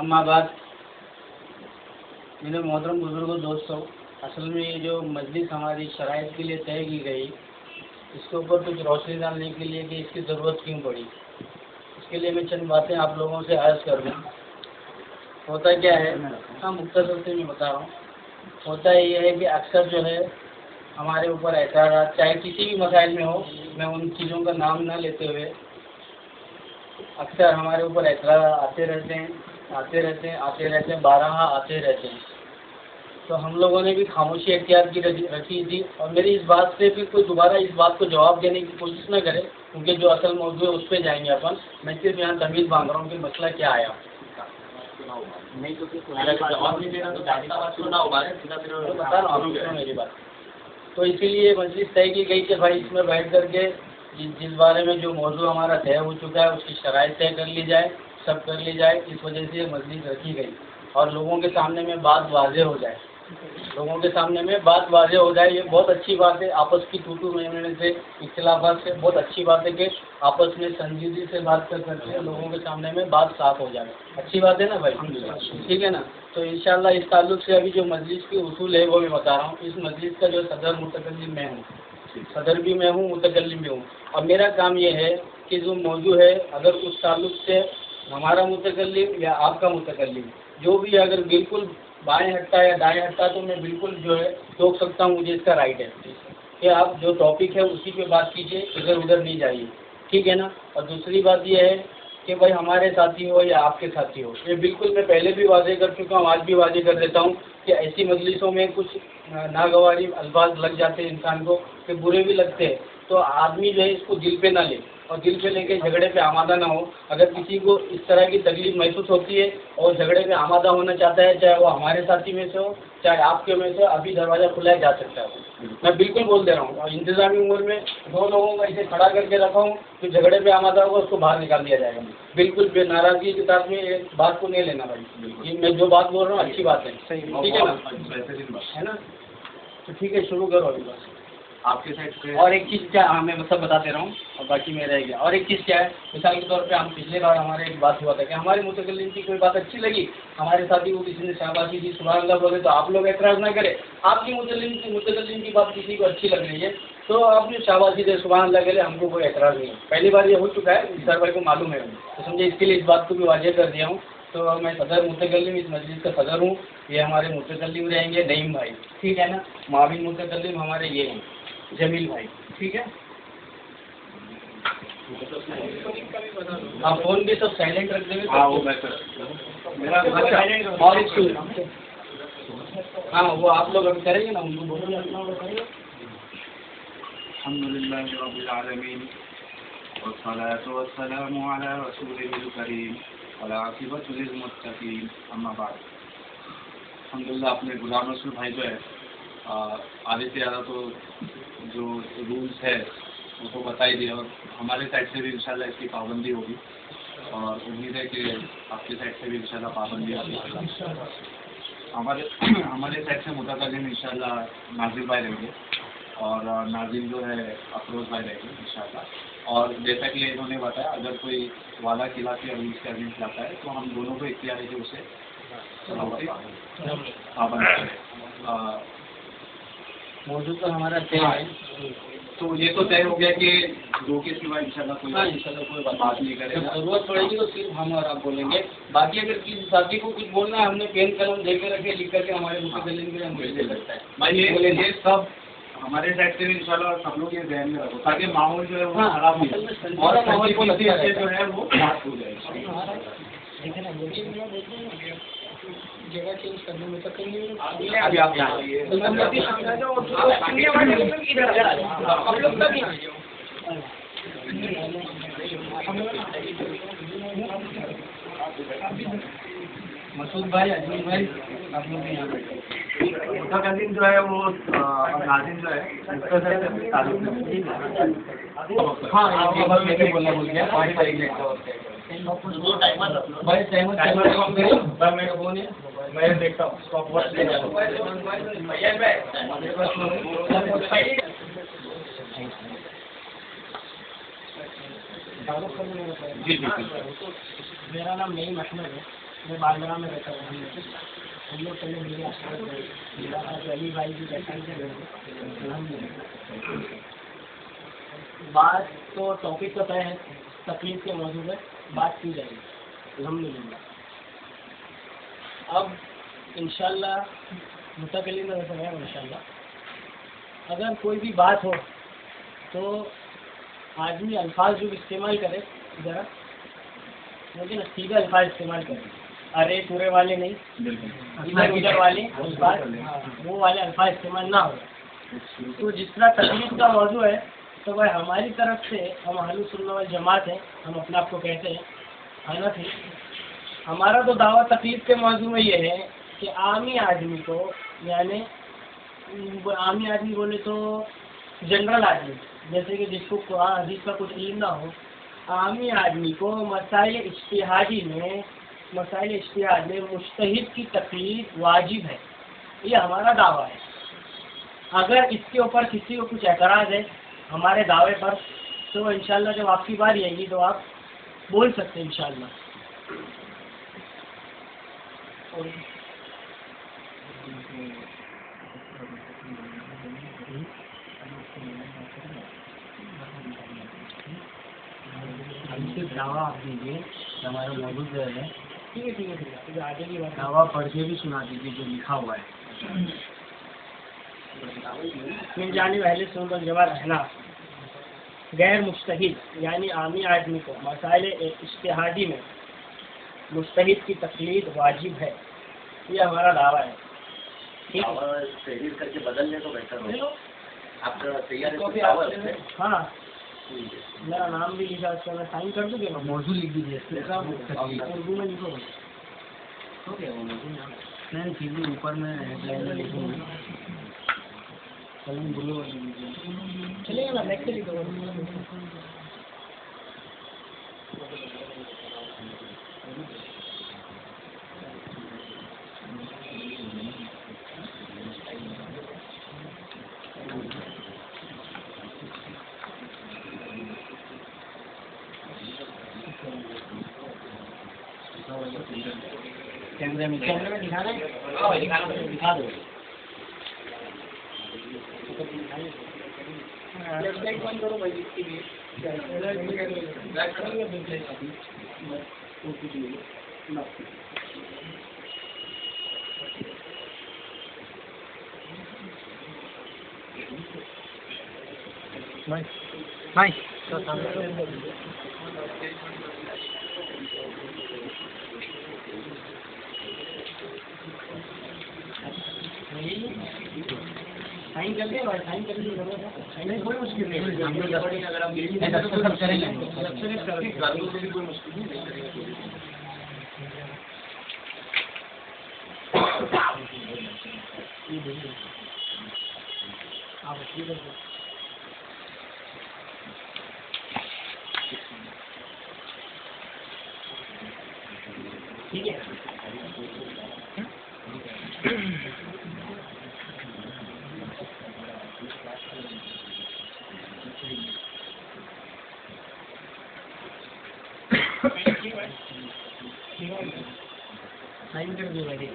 अम्मा बाद, मेरे मोहतरम बुजुर्गों दोस्तों, असल में ये जो मजलिस हमारी शराइत के लिए तय की गई, इसके ऊपर कुछ रोशनी डालने के लिए कि इसकी ज़रूरत क्यों पड़ी, इसके लिए मैं चंद बातें आप लोगों से अर्ज़ कर दूँ. होता क्या है, हाँ मुख्तसर से मैं बता रहा हूँ. होता ये है कि अक्सर जो है हमारे ऊपर एतराज़, चाहे किसी भी मसाइल में हो, मैं उन चीज़ों का नाम ना लेते हुए, अक्सर हमारे ऊपर एतराज़ आते रहते हैं, बारहा आते रहते हैं. तो हम लोगों ने भी खामोशी अख्तियार की रखी थी, और मेरी इस बात से भी कोई दोबारा इस बात को जवाब देने की कोशिश न करे, क्योंकि जो असल मौजूद है उस पर जाएंगे अपन. मैं सिर्फ यहाँ तमीज़ बांध रहा हूँ कि मसला क्या आया. नहीं तो बता रहा हूँ मेरी बात. तो इसीलिए मजलिस तय की गई कि भाई इसमें बैठ करके जिस बारे में जो मौजू हमारा तय हो चुका है उसकी शराइत तय कर ली जाए, सब कर ली जाए. इस वजह से मजलिस रखी गई और लोगों के सामने में बात वाज़ेह हो जाए, ये बहुत अच्छी बात है. आपस की टूटू मेलने से, इख्तिलाफात से बहुत अच्छी बात है कि आपस में संजीदगी से बात कर करके लोगों के सामने में बात साफ हो जाए. अच्छी बात है ना भाई, ठीक है ना. तो इंशाअल्लाह इस ताल्लुक़ से अभी जो मजलिस की उसूल है वो मैं बता रहा हूँ. इस मजलिस का जो सदर मुतकल्लिम मैं हूँ, सदर भी मैं हूँ, मुतकल्लिम भी हूँ. और मेरा काम ये है कि जो मौजू है, अगर उस ताल्लुक़ से हमारा मुतकल्लिम या आपका मुतकल्लिम जो भी अगर बिल्कुल बाएं हटता या दाएं हटता, तो मैं बिल्कुल जो है रोक सकता हूँ. मुझे इसका राइट है कि आप जो टॉपिक है उसी पे बात कीजिए, इधर उधर नहीं जाइए, ठीक है ना. और दूसरी बात यह है कि भाई हमारे साथी हो या आपके साथी हो, ये बिल्कुल मैं पहले भी वाज़ेह कर चुका हूँ, आज भी वाज़ेह कर देता हूँ कि ऐसी मजलिसों में कुछ नागवारी अल्फाज लग जाते हैं इंसान को कि बुरे भी लगते हैं. तो आदमी जो है इसको दिल पे ना ले, और दिल पे लेके झगड़े पे आमादा ना हो. अगर किसी को इस तरह की तकलीफ महसूस होती है और झगड़े पे आमादा होना चाहता है, चाहे वो हमारे साथी में से हो चाहे आपके में से, अभी दरवाज़ा खुला जा सकता है. मैं बिल्कुल बोल दे रहा हूँ. और इंतज़ामी उम्र में 2 लोगों को ऐसे खड़ा करके रखा हूँ, तो झगड़े पे आमादा होगा उसको बाहर निकाल दिया जाएगा. बिल्कुल बेनाराज़गी के साथ में एक बात को नहीं लेना भाई. ये मैं जो बात बोल रहा हूँ अच्छी बात है, ठीक है ना, है ना. तो ठीक है, शुरू करो अभी बस आपके साइड से. और एक चीज़ क्या, हाँ मैं सब बताते रहा हूँ और बाकी में रह गया. और एक चीज़ क्या है, मिसाल के तौर पे हम पिछले बार हमारे एक बात हुआ था कि हमारे मुतकल्लिम की कोई बात अच्छी लगी, हमारे साथी को किसी ने शाबाशी दी, सुभान अल्लाह बोले, तो आप लोग एतराज़ ना करें. आपकी मुतकल्लिम की बात किसी को अच्छी लग रही है तो आपने शाबाशी दे, सुभान अल्लाह के लिए हमको कोई एतराज़ नहीं है. पहली बार ये हो चुका है, सर भाई को मालूम है, तो समझे, इसके लिए इस बात को भी वाज़ेह कर दिया हूँ. तो मैं सदर मुतकल्लिम, इस मस्जिद का सदर हूँ. ये हमारे मुतकल्लिम रहेंगे नईम भाई, ठीक है ना. माविन मुतकल्लिम हमारे ये हैं जमील भाई, ठीक है. आप फ़ोन भी सब साइलेंट रख देंगे. हाँ वो बेहतर. और एक सुन, हाँ वो आप लोग अभी करेंगे ना, उनको बोलो अल्हम्दुलिल्लाह रब्बिल आलमीन वस्सलातु वस्सलामु अला रसूलिल करीम वल आक़िबतु लिल मुत्तक़ीन, अम्मा बाद. अल्हम्दुलिल्लाह अपने गुलाम रसूल भाई जो है आधे से ज़्यादा तो जो रूल्स है वो तो बता ही दिया, और हमारे साइड से भी इंशाल्लाह इसकी पाबंदी होगी, और उम्मीद है कि आपकी साइड से भी इंशाल्लाह पाबंदी होगी. हमारे साइड से मुतकल्लिम इंशाल्लाह नाजिल भाई रहेंगे, और नाजिल जो है अफरोज़ भाई रहेंगे इंशाल्लाह. और जैसा कि इन्होंने बताया, अगर कोई वादा खिलाफ या रूल्स का अगेंस्ट लाता है तो हम दोनों को इख्तियार है कि उसे पाबंद करें. मौजूद तो हमारा तय है, तो ये तो तय हो गया कि 2 के सिवा इंशाल्लाह कोई बात नहीं करेगा. जरूरत पड़ेगी तो सिर्फ हम और आप बोलेंगे. बाकी अगर किसी साथी को कुछ बोलना है, हमने पेन कलम दे के रखे, लिख करके हमारे मुतकल्लिम के लिए हम भेज दे सकता है भाई. ये सब हमारे साइड से भी इंशाल्लाह सब लोग ये ध्यान में रखो, ताकि माहौल जो है वो खराब नहीं हो और माहौल को जो है वो बात हो जाए. जगह चेंज करने में तो कहीं अभी आप यहाँ मसूद भाई, अजमेर भाई, आप लोग भी यहाँ बैठे। उनका कजिन जो है वो नाजिम जो है उसका सर हाँ, ये बात मैं भी बोलना भूल गया। भाई भाई टाइमर मेरे को नहीं, मैं देखता हूँ स्टॉप वॉच ले जाऊँ। जी जी। मेरा नाम नईम अहमद है, मैं बालगरा में रहता हूँ। हम लोग पहले मेरे अली भाई की बात तो टॉपिक तो तय है, तकलीफ के मौजूद है, बात की जाएगी अल्हम्दुलिल्लाह। अब इंशाल्लाह मुतकल्लिम में बताया इंशाल्लाह, अगर कोई भी बात हो तो आदमी अल्फाज जो इस्तेमाल करे ज़रा, लेकिन सीधे अल्फाज इस्तेमाल करें, अरे पूरे वाले नहीं, इधर उधर वाले अल्फाज, वो वाले अल्फाज इस्तेमाल ना हो। तो जिस तरह तकलीफ का मौजू है, तो भाई हमारी तरफ से हम अहले सुन्नत वल जमात हैं, हम अपने आप को कहते हैं हनफी। हमारा तो दावा तकलीफ के मौजू में ये है कि आमी आदमी को, यानी आमी आदमी बोले तो जनरल आदमी, जैसे कि जिसको कुरान हदीस का कुछ इल्म ना हो, आमी आदमी को मसाइल इज्तिहादी में मुज्तहिद की तकलीफ वाजिब है, ये हमारा दावा है। अगर इसके ऊपर किसी को कुछ एतराज़ है हमारे दावे पर, तो इंशाल्लाह जब आपकी बारी आएगी तो आप बोल सकते हैं इंशाल्लाह। हमसे दावा आप दीजिए, हमारा मौजूद है। ठीक है ठीक है ठीक है, आगे की बात दावा पढ़ के भी सुना दीजिए जो लिखा हुआ है। मिल जाने वाले सुन्नत वल जमात रहना, गैर मुज्तहिद यानी आमी आदमी को मसाइल इज्तिहादी में मुज्तहिद की तकलीद वाजिब है, ये हमारा दावा है। ठीक है, तहरीर करके बदल ले तो बेहतर होगा। आपका तैयार है? हाँ, मेरा नाम भी लिखा, उसका मैं साइन कर दूँगा। मौजूद लिख दीजिए, उर्दू में लिखो। हो गया वो मौजूद ना, नहीं सीधे ऊपर में हेडलाइन में लिखूँगा, कलम ब्लू वाली लीजिए। चलेगा ना, नेक्स्ट लिखो। कैमरे में दिखाना है? दिखा दो। वेबसाइट बंद करो भाई इसके लिए। भाई साइन कर दिया भाई, साइन करने की जरूरत है? नहीं, कोई मुश्किल नहीं है, अगर आप सब करेंगे। कोई मुश्किल नहीं ठीक है। साइन कर दो भाई।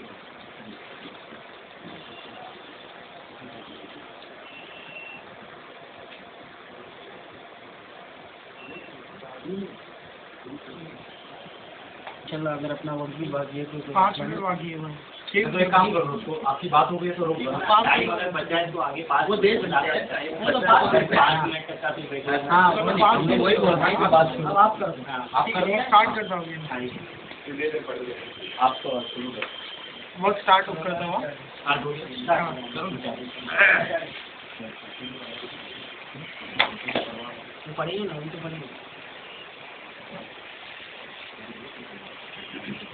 चलो, अगर अपना वक्त भी बाकी है तो 5 मिनट बाकी है भाई। ठीक है, तो एक काम करो, उसको आपकी बात हो गई तो रोक दो। टाइम अगर बच जाए तो आगे पास वो दे सकते हैं। 5 मिनट तक का भी हाँ, हमने वही बोला था कि बात सुनो। अब आप करो। आप करो, स्टार्ट करता हूँ। आप तो शुरू करो। वर्क स्टार्ट करता हूँ। पढ़ेंगे ना, उनको पढ़ेंगे।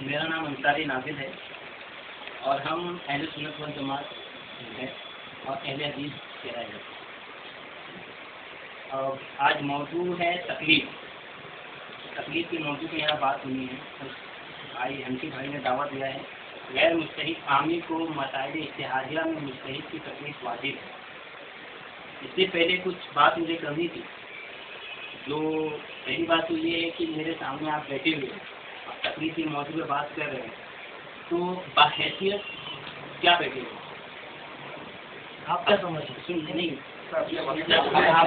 मेरा नाम अंसारी नाजिद है और हम अहले सुन्नत वल जमात है और अहले हदीस के हैं। और आज मौजू है तकलीफ की मौजू पे यहाँ बात हुई है। तो भाई हंसी भाई ने दावत दिया है गैर मुस्तहिद आमी को मसाइल इज्तिहादिया में मुस्तहिद की तकलीफ वाजिब है। इससे पहले कुछ बात मुझे करनी थी। जो पहली बात तो ये है कि मेरे सामने आप बैठे हुए हैं, आप तकलीफ की मौजू पे बात कर रहे हैं, तो बाहैसियत क्या बैठे हुए आप क्या समझते हैं? सुन नहीं आप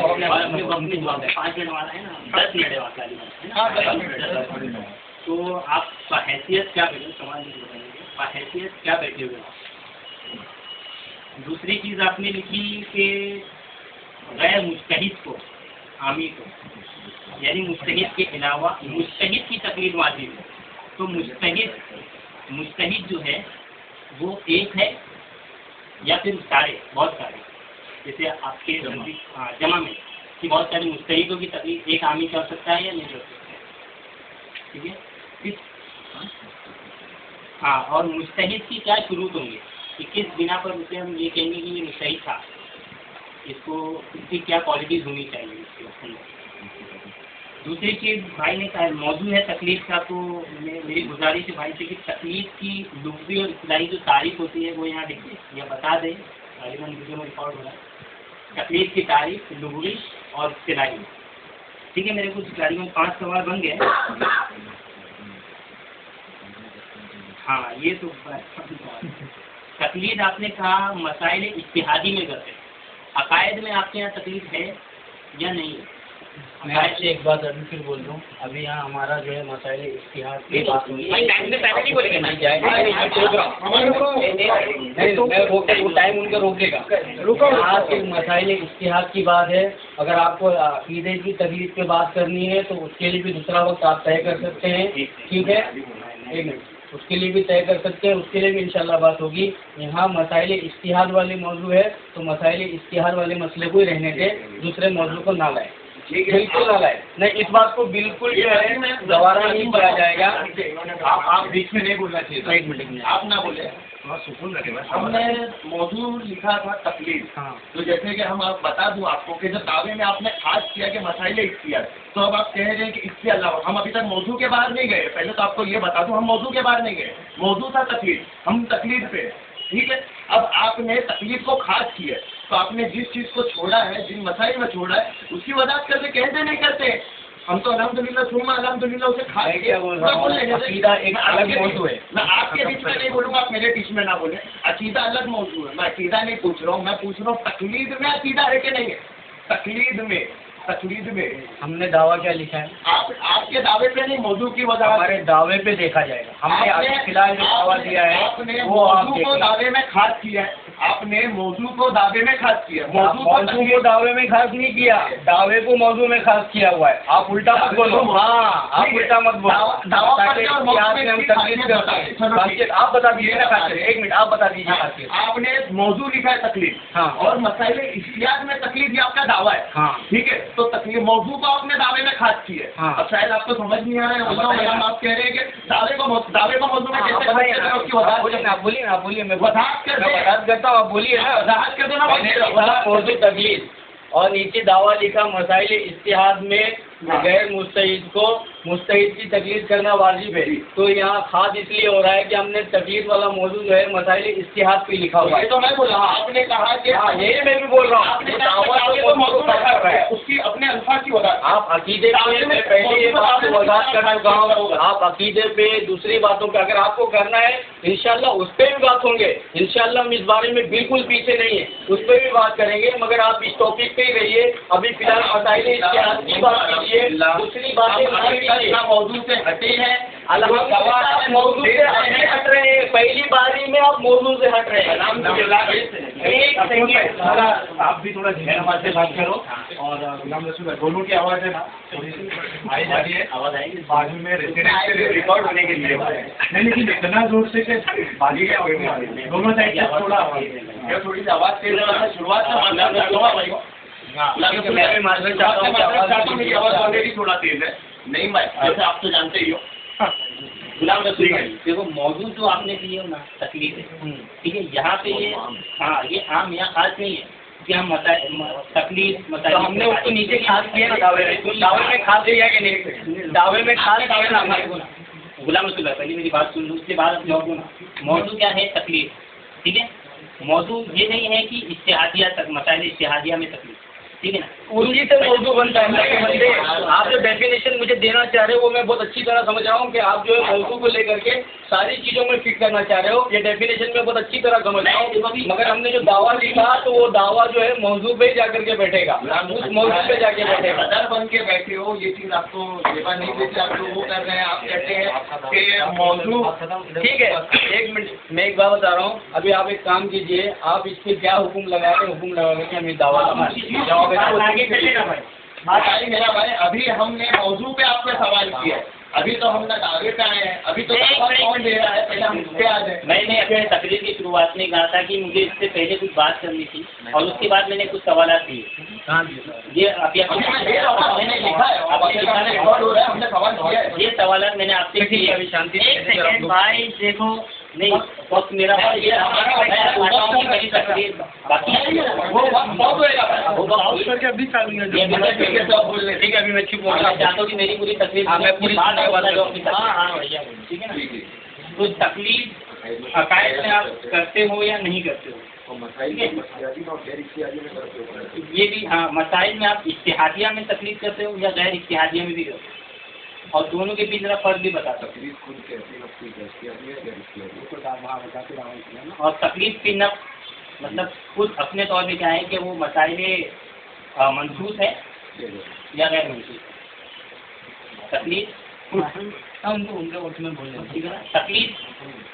अपने 5 मिनट वाला है ना, 10 मिनट है ना। तो आप बाहैसियत क्या बैठे, सवाल बताइए, बाहैसियत क्या बैठे हुए? दूसरी चीज़ आपने लिखी कि गैर मुस्तहिद को आमी को, यानी मुस्तहिद के अलावा मुस्तहिद की तकलीफ वाजिब है। तो मुस्तहिद जो है वो एक है या फिर सारे, बहुत सारे, जैसे आपके जमा में कि बहुत सारे मुस्तहिदों की तकलीफ एक आमी कर सकता है या नहीं कर सकता है, ठीक है। हाँ, और मुस्तहिद की क्या शुरूत होंगे कि किस बिना पर उसे हम ये कहेंगे कि ये मुस्तहिद था, इसकी क्या क्वालिटीज़ होनी चाहिए इसके अंदर। दूसरी चीज़ भाई ने कहा मौजू है तकलीफ का, तो मेरी गुजारिश है भाई से कि तकलीफ की लुग़वी और इस्तिलाही जो तारीफ़ होती है वो यहाँ लिखे या बता दें, वीडियो में रिकॉर्ड हो रहा है। तकलीफ की तारीफ़ लुग़वी और इस्तिलाही, ठीक है। मेरे कुछ गाड़ियों में 5 सवाल बन गए। हाँ, ये तो तकलीद आपने कहा मसाइल इज्तिहादी में करते हैं, अकायद में आपके यहाँ तकलीफ है या नहीं है? मैं आपसे एक बात अभी फिर बोल दूँ, अभी यहाँ हमारा जो है मसाइल इज्तिहाद की बात हुई है। वो टाइम उनका रोकेगा। यहाँ से मसाइल इज्तिहाद की बात है। अगर आपको अक़ीदे की तकलीफ पे बात करनी है तो उसके लिए भी दूसरा वक्त आप तय कर सकते हैं, ठीक है। एक मिनट, उसके लिए भी तय कर सकते हैं, उसके लिए भी इंशाल्लाह बात होगी। यहाँ मसाइल इज्तिहाद वाले मौजू है तो मसाइल इज्तिहाद वाले मसले को ही रहने दें, दूसरे मौजू को ना लाए, बिल्कुल ना लाए। नहीं, इस बात को बिल्कुल जो है दोबारा नहीं किया जाएगा। आप बीच में नहीं बोलना चाहिए। एक मिनट, आप ना बोले, सुकून रखे। हमने मौजू लिखा था तकलीफ। हाँ, तो जैसे कि हम आप बता दूं आपको कि जब दावे में आपने खास किया कि मसाइल इख्तियार, तो अब आप कह रहे हैं कि इसके अलावा हम अभी तक मौजू के बाहर नहीं गए। पहले तो आपको ये बता दूं हम मौजू के बाहर नहीं गए, मौजू था तकलीफ, हम तकलीफ पे, ठीक है। अब आपने तकलीफ को खास किया तो आपने जिस चीज़ को छोड़ा है, जिन मसाइल में छोड़ा है, उसकी वजह करके कहते नहीं करते। हम तो अल्हम्दुलिल्लाह सुम्मा अल्हम्दुलिल्लाह उसे खा के अकीदा एक अलग मौजू है। मैं आपके बीच में नहीं बोलूँगा, आप मेरे बीच में ना बोले। अकीदा अलग मौजू है, मैं अकीदा नहीं पूछ रहा हूँ, मैं पूछ रहा हूँ तकलीद में अकीदा है कि नहीं है। तकलीद में हमने दावा क्या लिखा है? आपके दावे पे नहीं, मौजू की वजह हमारे दावे पे देखा जाएगा। हमने अभी फिलहाल जो दावा दिया है आपने वो आप मौजू को दावे में खास किया है। आपने मौजू को दावे में खास किया, मौजू को दावे में खास नहीं किया, दावे को मौजू में खास किया हुआ है। आप उल्टा मत बोलो। हाँ, आप उल्टा मत बोलो। आप बता दीजिए ना खासियत, एक मिनट आप बता दीजिए खासियत। आपने मौजू लिखा है तकलीफ, हाँ, और मसाइल इख्तियार में तकलीफ ये आपका दावा है, हाँ, ठीक है। तो तकलीफ मौजू को आपने दावे में खास की है। हाँ। अब शायद आपको समझ नहीं आ रहा है, आप कह रहे हैं कि दावे को मौजू में कैसे आप बोलिए, मैं वजाहत करता हूँ, आप बोलिए ना। वजाहत कर दो ना। मौजू तकलीफ और नीचे दावा लिखा मसाइल इज्तिहाद में गैर मुस्तहिद को मुस्तहिद की तकलीफ करना वाजिब है। तो यहाँ खास इसलिए हो रहा है कि हमने तकलीफ वाला मौजू जो है मसाइल इज्तिहाद पे लिखा हुआ है। ये तो मैं बोल रहा हूँ, आपने कहा कि यही मैं भी बोल रहा हूँ, उसकी अपने अल्फाज की वजह। आप अकीदे पे, मैं पहले ये बात को वजाहत कर चुका हूँ, आप अकीदे पे दूसरी बातों पे अगर आपको करना है इंशाल्लाह उस पर भी बात होंगे। इंशाल्लाह हम इस बारे में बिल्कुल पीछे नहीं है, उस पर भी बात करेंगे, मगर आप इस टॉपिक पे ही रहिए। अभी फिलहाल मसाइल इज्तिहाद की बात कीजिए, दूसरी बातें मौजूद से हटे हैं। अल्हम्दुलिल्लाह मौजू से हट रहे हैं, पहली बारी में आप मौजू से हट रहे हैं। आप भी थोड़ा धीरे आवाज से बात करो, और गुलाम रसूल दोनों की आवाज है ना थोड़ी सी आई जा रही है, आवाज आएगी बाजू में रिकॉर्ड होने के लिए। नहीं, लेकिन इतना जोर से कि बाजी दोनों साइड से थोड़ा आवाज, थोड़ी सी आवाज तेज, शुरुआत से हाँ, गुलाम रसूल मैं भी माजरत चाहता हूँ कि आवाज़ मेरी आवाज़ ऑलरेडी थोड़ा तेज है। नहीं भाई, जैसे आप तो जानते ही हो। गुलाम रसूल भाई, देखो मौजूद जो आपने दिए हो ना तकलीफ है, ठीक है, यहाँ पे ये हाँ ये आम या खास नहीं है कि हम तकलीफ तो हमने उसको नीचे खास किया ना दावे में खास दिया कि नहीं? दावे में खास दिया ना हमारे को ना। गुलाम रसूल भाई पहले मेरी बात सुन लो, उसके बाद आप जवाब दो ना। मौजूद क्या है? तकलीफ, ठीक है। मौजूद ये नहीं है कि इज्तिहादिया तक मसाइल इज्तिहादिया में तकलीफ, ठीक है ना। उसी से मौजू बनता है मेरे बंदे। आप जो डेफिनेशन मुझे देना चाह रहे हो वो मैं बहुत अच्छी तरह समझ रहा हूँ कि आप जो है मौजू को लेकर के सारी चीजों में फिट करना चाह रहे हो। ये डेफिनेशन में बहुत अच्छी तरह समझ रहा हूँ, मगर हमने जो दावा लिखा तो वो दावा जो है मौजू पे जाकर के बैठेगा, उस मौजू पे जाके बैठेगा। सदर बन के बैठे हो, ये चीज आपको सेवा नहीं देती, आप लोग वो कर रहे हैं, आप कहते हैं कि मौजू। ठीक है, एक मिनट मैं एक बात बता रहा हूँ। अभी आप एक काम कीजिए, आप इस पे क्या हुक्म लगाते, हुक्म लगा के हमें दावा भाई मेरा भाई, अभी हमने मौजू पे आपसे सवाल किया है, अभी तो हम ना दावे पे आए हैं, अभी तो कौन दे रहा है, पहले हम उस पे आ जाए। मैंने अपने तकरीर की शुरुआत में कहा था कि मुझे इससे पहले कुछ बात करनी थी और उसके बाद मैंने कुछ सवाल दिए। ये मैंने लिखा है, हमने सवाल किया है, ये सवाल मैंने आपसे किए। अभी शांति एक सेकंड भाई, देखो नहीं वक्त मेरा ये मेरी तकरीर बाकी वो वक्त बहुत होएगा। ठीक है, अभी मैं चुप हो चाहता हूँ कि मेरी पूरी तकलीफ मैं पूरी हाँ भैया, ठीक है ना। तो तकलीफ अकायद में आप करते हो या नहीं करते हो, ठीक है। ये भी हाँ, मसाइल में आप इज्तिहादिया में तकलीफ करते हो या गैर इज्तिहादिया में भी करते हो, और दोनों के बीच जरा फर्क भी बता सकते। और तकलीफ की नफ मतलब खुद अपने तौर पे क्या है कि वो मसाइल मंसूस है या गैर मंसूस। तकलीफ उनके वक्त में बोल रहे, ठीक है ना, तकलीफ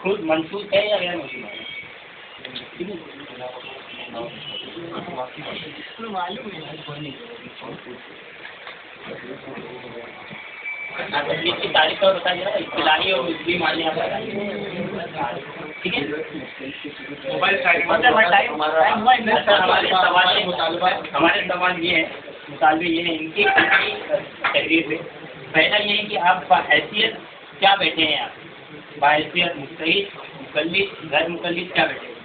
खुद मंसूस है या गैर मंसूस है, ठीक है। तकलीफ की तारीफ और बताइए ना, इस्तिलाही और मुस्लिम मानने आप बताइए, ठीक है। हमारे सवाल ये है, मुतालबे ये है इनकी तकरीर से। पहला ये है कि आप बाहैसियत क्या बैठे हैं, आप बाहैसियत मुज्तहिद, मुक़ल्लिद, गैर मुक़ल्लिद क्या बैठे हैं।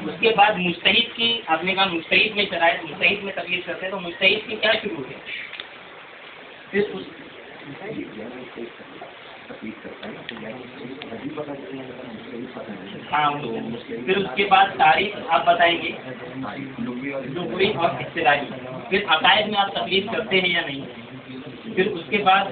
उसके बाद मुज्तहिद की आपने कहा मुज्तहिद में शरायत, मुज्तहिद में तकलीर करते हैं, तो मुज्तहिद की क्या शुरू है। हाँ, फिर उसके बाद तारीख आप बताएंगे लुग़वी और इस्तिलाही। फिर अकायद में आप तकलीफ करते हैं या नहीं। फिर उसके बाद